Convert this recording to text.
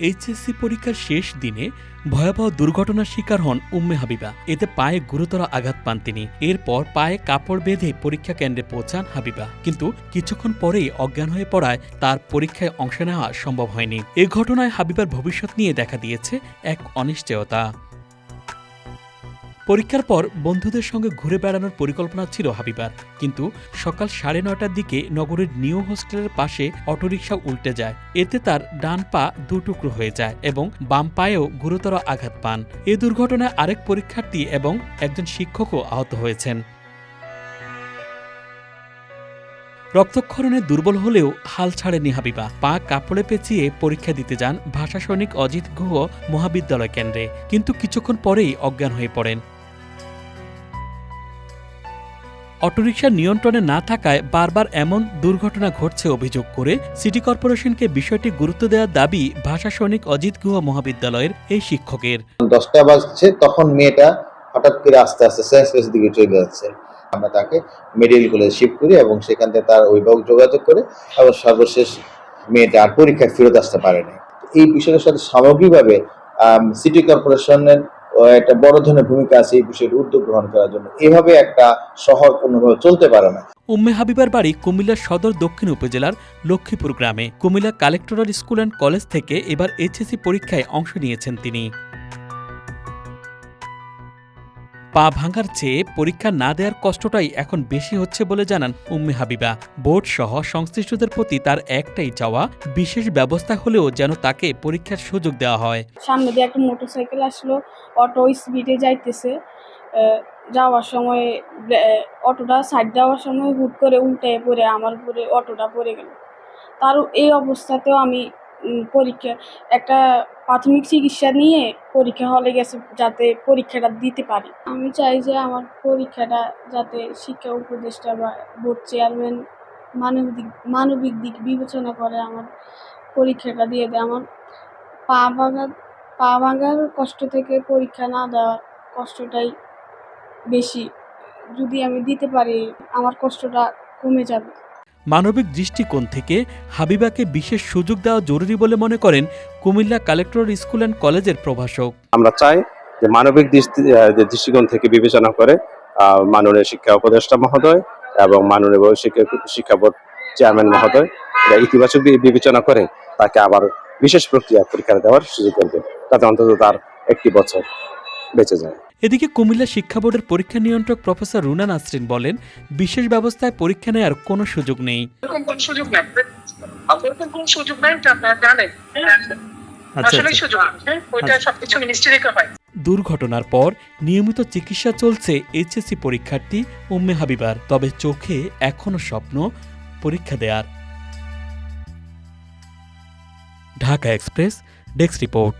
HSC পরীক্ষার শেষ দিনে ভয়াবহ দুর্ঘটনার শিকার হন উম্মে হাবিবা। এতে পায়ে গুরুতর আঘাত পান তিনি। এরপর পায়ে কাপড় বেঁধে পরীক্ষা কেন্দ্রে পৌঁছান হাবিবা, কিন্তু কিছুক্ষণ পরেই অজ্ঞান হয়ে পড়ায় তার পরীক্ষায় অংশ নেওয়া সম্ভব হয়নি। এ ঘটনায় হাবিবার ভবিষ্যৎ নিয়ে দেখা দিয়েছে এক অনিশ্চয়তা। পরীক্ষার পর বন্ধুদের সঙ্গে ঘুরে বেড়ানোর পরিকল্পনা ছিল হাবিবার, কিন্তু সকাল 9:30টার দিকে নগরীর নিউ হোস্টেলের পাশে অটোরিকশা উল্টে যায়। এতে তার ডান পা দুটুকরো হয়ে যায় এবং বাম পায়েও গুরুতর আঘাত পান। এ দুর্ঘটনায় আরেক পরীক্ষার্থী এবং একজন শিক্ষকও আহত হয়েছেন। রক্তক্ষরণে দুর্বল হলেও হাল ছাড়েনি হাবিবা। পা কাপড়ে পেঁচিয়ে পরীক্ষা দিতে যান ভাষা সৈনিক অজিত গুহ মহাবিদ্যালয় কেন্দ্রে, কিন্তু কিছুক্ষণ পরেই অজ্ঞান হয়ে পড়েন। অটোরিকশার নিয়ন্ত্রণে না থাকায় বারবার এমন দুর্ঘটনা ঘটছে অভিযোগ করে সিটি কর্পোরেশনকে বিষয়টি গুরুত্ব দেওয়ার দাবি ভাষা সৈনিক অজিত গুহ মহাবিদ্যালয়ের এই শিক্ষকের। 10টা বাজছে, তখন মেয়েটা হঠাৎ করে আস্তে আস্তে সেন্সলেস দিকে চলে যাচ্ছে। আমরা তাকে মেডিকেল কলেজে শিফট করি এবং সেখান থেকে তার অভিভাবক যোগাযোগ করে এবং সর্বশেষ মেয়েটা আর পরীক্ষায় ফেরত আসতে পারেনি। এই বিষয়ের সাথে সামগ্রিকভাবে সিটি কর্পোরেশনের একটা বড় ধরনের ভূমিকা আছে এই বিষয়টি উদ্যোগ গ্রহণ করার জন্য। এভাবে একটা শহর কোনোভাবে চলতে পারে না। উম্মে হাবিবার বাড়ি কুমিল্লার সদর দক্ষিণ উপজেলার লক্ষ্মীপুর গ্রামে। কুমিল্লা কালেক্টরাল স্কুল অ্যান্ড কলেজ থেকে এবার এইচএসসি পরীক্ষায় অংশ নিয়েছেন তিনি। পা ভাঙার চেয়ে পরীক্ষা না দেওয়ার কষ্টটাই এখন বেশি হচ্ছে বলে জানান উম্মে হাবিবা। বোর্ড সহ সংশ্লিষ্টদের প্রতি তার একটাই চাওয়া, বিশেষ ব্যবস্থা হলেও যেন তাকে পরীক্ষার সুযোগ দেওয়া হয়। সামনে দিয়ে একটা মোটরসাইকেল আসলো, অটো স্পিডে যাইতেছে। যাওয়ার সময় অটোটা সাইড দেওয়ার সময় হুট করে উল্টে পড়ে আমার উপরে অটোটা পড়ে গেল। তার এই অবস্থাতেও আমি পরীক্ষা একটা প্রাথমিক চিকিৎসা নিয়ে পরীক্ষা হলে গেছে যাতে পরীক্ষাটা দিতে পারি। আমি চাই যে আমার পরীক্ষাটা যাতে শিক্ষা উপদেষ্টা বা বোর্ড চেয়ারম্যান মানবিক দিক বিবেচনা করে আমার পরীক্ষাটা দিয়ে দেয়। আমার পা ভাঙার কষ্ট থেকে পরীক্ষা না দেওয়ার কষ্টটাই বেশি। যদি আমি দিতে পারি আমার কষ্টটা কমে যাবে। মানবিক দৃষ্টিকোণ থেকে হাবিবাকে বিশেষ সুযোগ দেওয়া জরুরি বলে মনে করেন কুমিল্লা কালেক্টর স্কুল অ্যান্ড কলেজের প্রভাষক। আমরা চাই যে মানবিক দৃষ্টিকোণ থেকে বিবেচনা করে মাননীয় শিক্ষা উপদেষ্টা মহোদয় এবং মাননীয় শিক্ষা বোর্ড চেয়ারম্যান মহোদয় ইতিবাচক বিবেচনা করে তাকে আবার বিশেষ প্রক্রিয়া পরীক্ষা দেওয়ার সুযোগ করবে, তাতে অন্তত তার 1 বছর বেঁচে যায়। এদিকে কুমিল্লা শিক্ষা বোর্ডের পরীক্ষা নিয়ন্ত্রক প্রফেসর রুনা নাসরিন বলেন, বিশেষ ব্যবস্থায় পরীক্ষা নেওয়ার কোনো সুযোগ নেই। দুর্ঘটনার পর নিয়মিত চিকিৎসা চলছে এইচএসসি পরীক্ষার্থী উম্মে হাবিবার। তবে চোখে এখনো স্বপ্ন পরীক্ষা দেয়ার। Dhaka express desk report.